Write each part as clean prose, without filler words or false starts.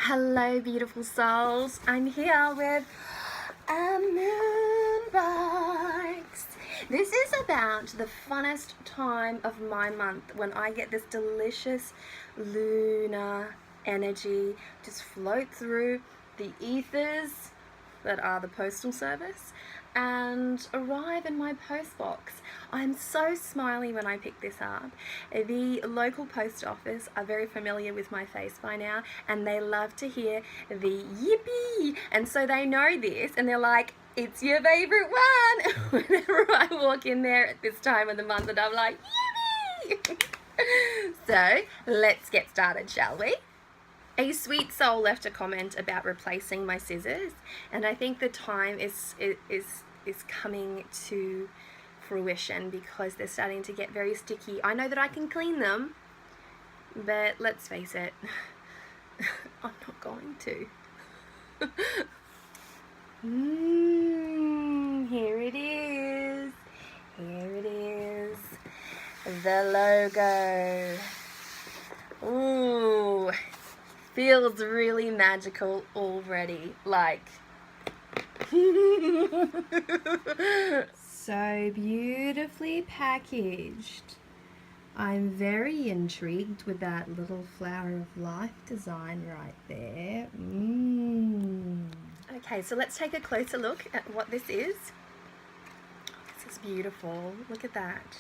Hello beautiful souls, I'm here with a moon box. This is about the funnest time of my month when I get this delicious lunar energy just float through the ethers that are the postal service and arrive in my post box. I'm so smiley when I pick this up. The local post office are very familiar with my face by now, and they love to hear the yippee, and so they know this and they're like, it's your favorite one whenever I walk in there at this time of the month, and I'm like, yippee. So let's get started, shall we? A sweet soul left a comment about replacing my scissors, and I think the time is coming to fruition because they're starting to get very sticky. I know that I can clean them, but let's face it, I'm not going to. Here it is. Here it is. The logo. Ooh. Feels really magical already, like. So beautifully packaged. I'm very intrigued with that little flower of life design right there. Okay, so let's take a closer look at what this is. This is beautiful. Look at that.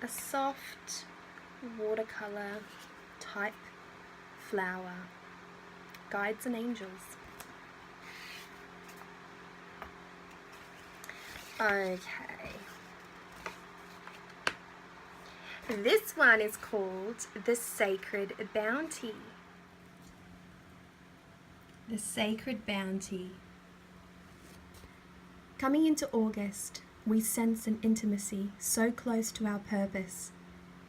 A soft watercolor type flower. Guides and angels. Okay. This one is called the Sacred Bounty. The Sacred Bounty. Coming into August, we sense an intimacy so close to our purpose.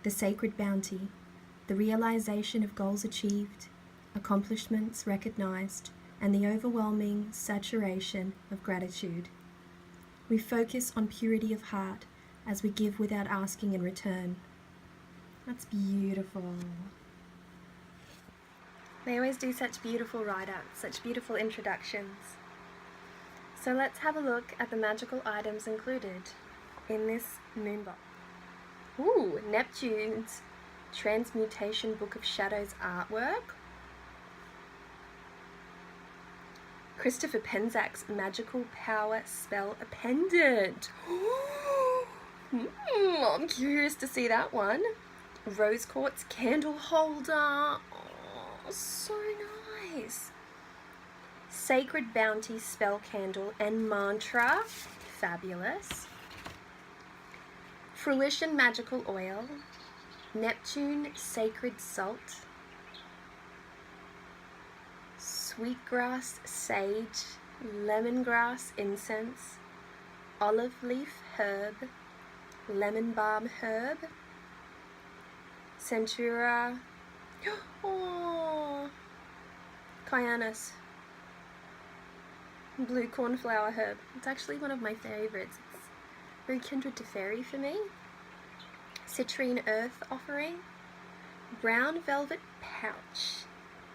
The Sacred Bounty. The realization of goals achieved, accomplishments recognized, and the overwhelming saturation of gratitude. We focus on purity of heart as we give without asking in return. That's beautiful. They always do such beautiful write-ups, such beautiful introductions. So let's have a look at the magical items included in this moonbox. Ooh, Neptunes Transmutation Book of Shadows artwork. Christopher Penzak's Magical Power Spell Pendant. I'm curious to see that one. Rose Quartz Candle Holder. Oh, so nice. Sacred Bounty Spell Candle and Mantra. Fabulous. Fruition Magical Oil. Neptune Sacred Salt, Sweetgrass Sage, Lemongrass Incense, Olive Leaf Herb, Lemon Balm Herb, Centura, oh, Cyanus, Blue Cornflower Herb. It's actually one of my favourites. It's very kindred to fairy for me. Citrine Earth Offering, Brown Velvet Pouch,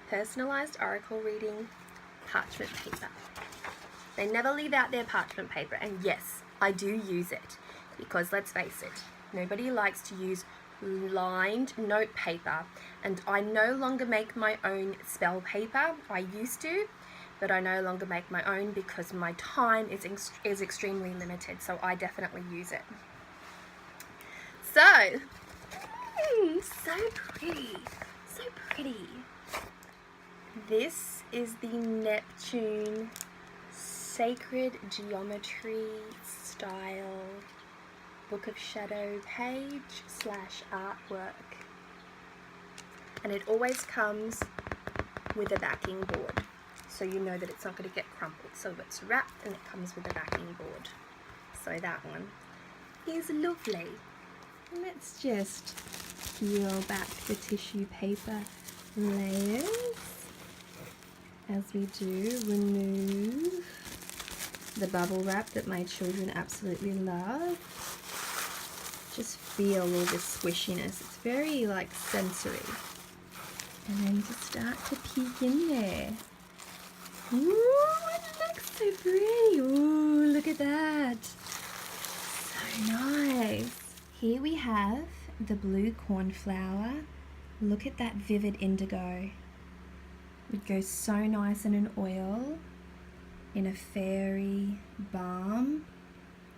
Personalized Oracle Reading, Parchment Paper. They never leave out their parchment paper, and yes, I do use it, because let's face it, nobody likes to use lined note paper, and I no longer make my own spell paper. I used to, but I no longer make my own because my time is extremely limited, so I definitely use it. So, so pretty, so pretty. This is the Neptune Sacred Geometry Style Book of Shadow page / artwork. And it always comes with a backing board, so you know that it's not going to get crumpled. So it's wrapped and it comes with a backing board. So that one is lovely. Let's just peel back the tissue paper layers as we do remove the bubble wrap that my children absolutely love. Just feel all the squishiness. It's very like sensory. And then just start to peek in there. Ooh, it looks so pretty. Ooh, look at that. So nice. Here we have the blue cornflower. Look at that vivid indigo. It goes so nice in an oil, in a fairy balm.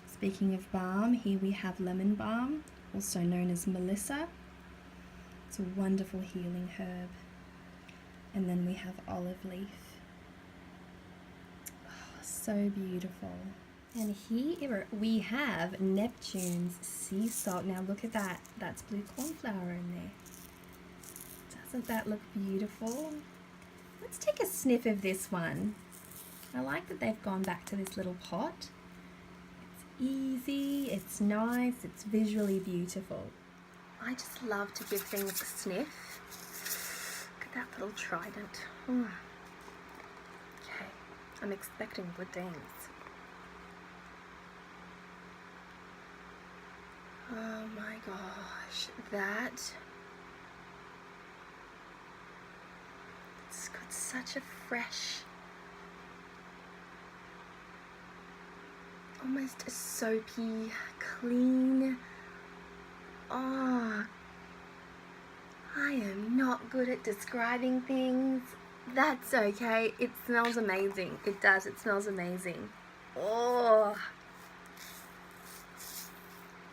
Speaking of balm, here we have lemon balm, also known as Melissa. It's a wonderful healing herb. And then we have olive leaf. Oh, so beautiful. And here we have Neptunes Sea Salt. Now look at that. That's blue cornflower in there. Doesn't that look beautiful? Let's take a sniff of this one. I like that they've gone back to this little pot. It's easy, it's nice, it's visually beautiful. I just love to give things a sniff. Look at that little trident. Ooh. Okay, I'm expecting good things. Oh my gosh, it's got such a fresh, almost a soapy, clean. Oh, I am not good at describing things. That's okay. It smells amazing. It does. It smells amazing. Oh,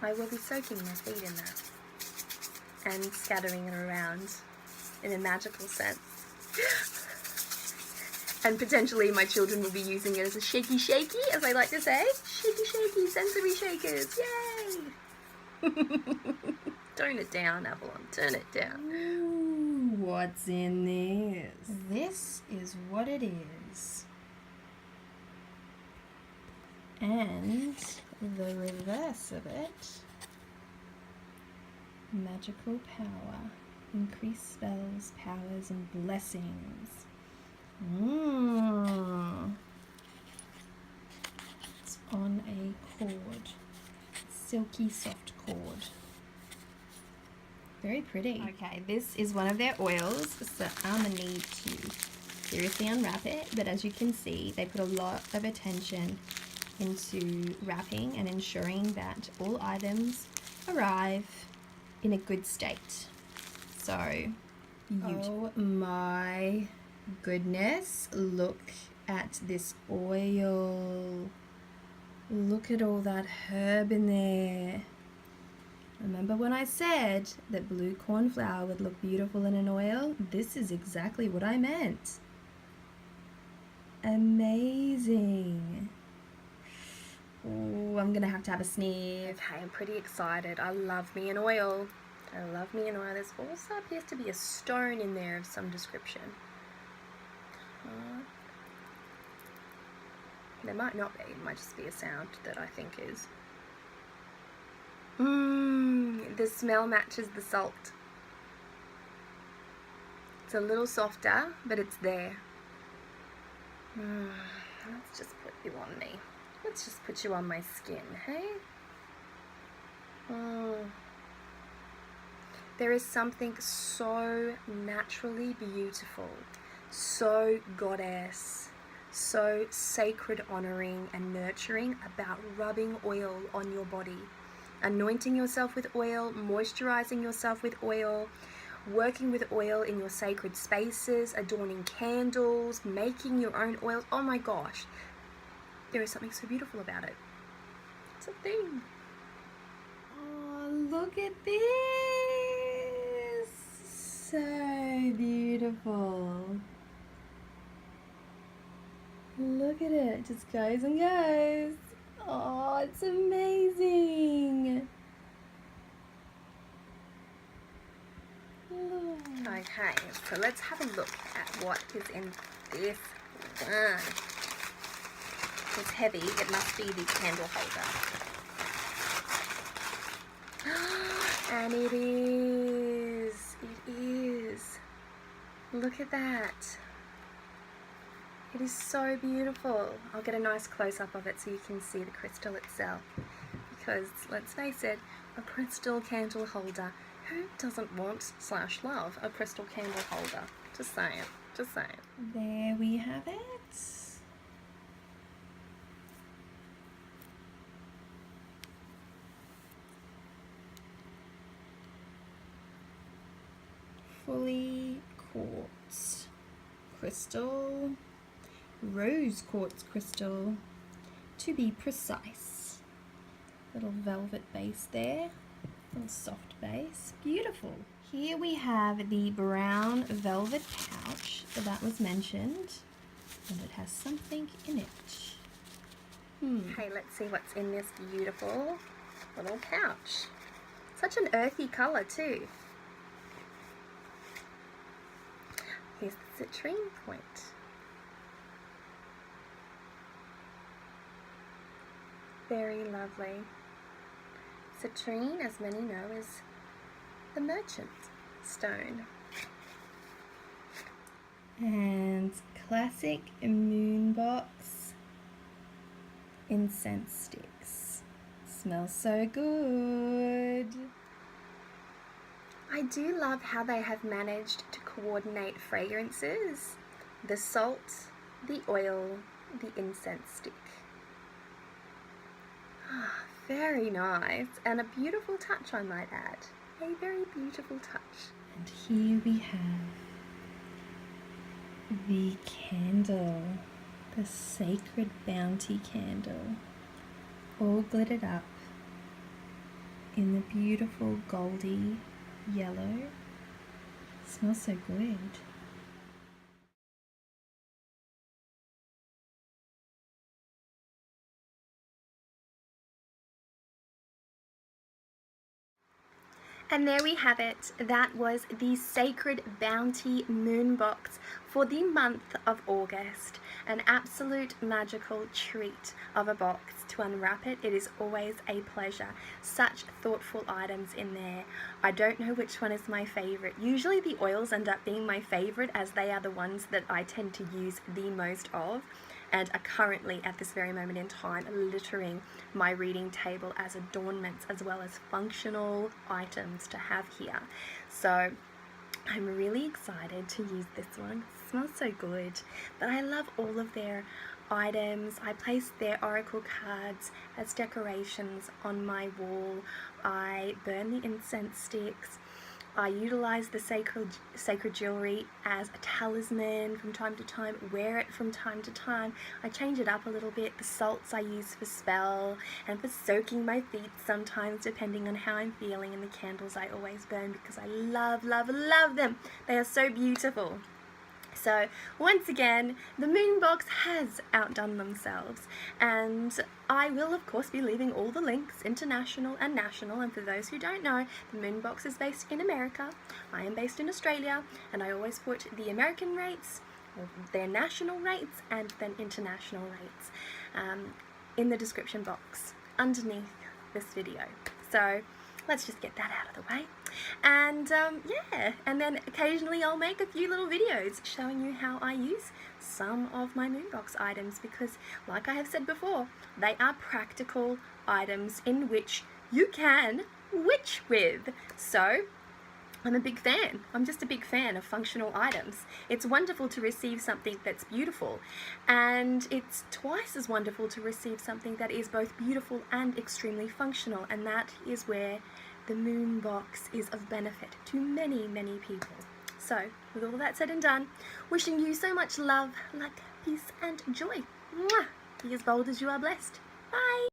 I will be soaking my feet in that and scattering it around in a magical sense. And potentially my children will be using it as a shaky, as I like to say. Shaky, sensory shakers. Yay! Tone it down, Avalon. Turn it down. Ooh, what's in this? This is what it is. And the reverse of it. Magical power. Increase spells, powers, and blessings. It's on a cord. Silky soft cord. Very pretty. Okay, this is one of their oils, so I'm gonna need to seriously unwrap it, but as you can see, they put a lot of attention into wrapping and ensuring that all items arrive in a good state. So, oh my goodness, look at this oil. Look at all that herb in there. Remember when I said that blue cornflower would look beautiful in an oil? This is exactly what I meant. Amazing. Oh, I'm gonna have to have a sniff. Okay, I'm pretty excited. I love me an oil. I love me an oil. There's also appears to be a stone in there of some description. There might not be. It might just be a sound that I think is. The smell matches the salt. It's a little softer, but it's there. Let's just put you on me. Let's just put you on my skin, hey? There is something so naturally beautiful, so goddess, so sacred, honoring and nurturing about rubbing oil on your body, anointing yourself with oil, moisturizing yourself with oil, working with oil in your sacred spaces, adorning candles, making your own oils. Oh my gosh, there is something so beautiful about it. It's a thing. Oh, look at this. So beautiful. Look at it. It just goes and goes. Oh, it's amazing. Look. Okay, so let's have a look at what is in this one. It's heavy. It must be the candle holder. And it is. It is. Look at that. It is so beautiful. I'll get a nice close-up of it so you can see the crystal itself. Because, let's face it, a crystal candle holder Who doesn't want / love a crystal candle holder? Just saying, just saying. There we have it. Fully quartz crystal, rose quartz crystal to be precise. Little velvet base there, little soft base, beautiful. Here we have the brown velvet pouch that was mentioned, and it has something in it. Hey, let's see what's in this beautiful little pouch. Such an earthy colour too. Here's the citrine point. Very lovely. Citrine, as many know, is the merchant stone. And classic moon box incense sticks. Smells so good. I do love how they have managed to coordinate fragrances, the salt, the oil, the incense stick. Ah, very nice, and a beautiful touch, I might add. A very beautiful touch. And here we have the candle, the Sacred Bounty candle, all glittered up in the beautiful goldy yellow. Smells so good. And there we have it. That was the Sacred Bounty Moon Box for the month of August. An absolute magical treat of a box. To unwrap it, it is always a pleasure. Such thoughtful items in there. I don't know which one is my favourite. Usually the oils end up being my favourite, as they are the ones that I tend to use the most of, and are currently at this very moment in time littering my reading table as adornments as well as functional items to have here. So I'm really excited to use this one. It smells so good. But I love all of their items. I place their oracle cards as decorations on my wall. I burn the incense sticks. I utilize the sacred jewelry as a talisman from time to time, wear it from time to time. I change it up a little bit. The salts I use for spell and for soaking my feet sometimes, depending on how I'm feeling, and the candles I always burn because I love, love, love them. They are so beautiful. So once again, the moon box has outdone themselves, and I will of course be leaving all the links, international and national. And for those who don't know, the moon box is based in America. I am based in Australia, and I always put the American rates, or their national rates, and then international rates in the description box underneath this video. So let's just get that out of the way. And yeah, and then occasionally I'll make a few little videos showing you how I use some of my moonbox items, because like I have said before, they are practical items in which you can witch with. So I'm a big fan. I'm just a big fan of functional items. It's wonderful to receive something that's beautiful, and it's twice as wonderful to receive something that is both beautiful and extremely functional, and that is where the moon box is of benefit to many, many people. So, with all that said and done, wishing you so much love, luck, peace and joy. Mwah! Be as bold as you are blessed. Bye!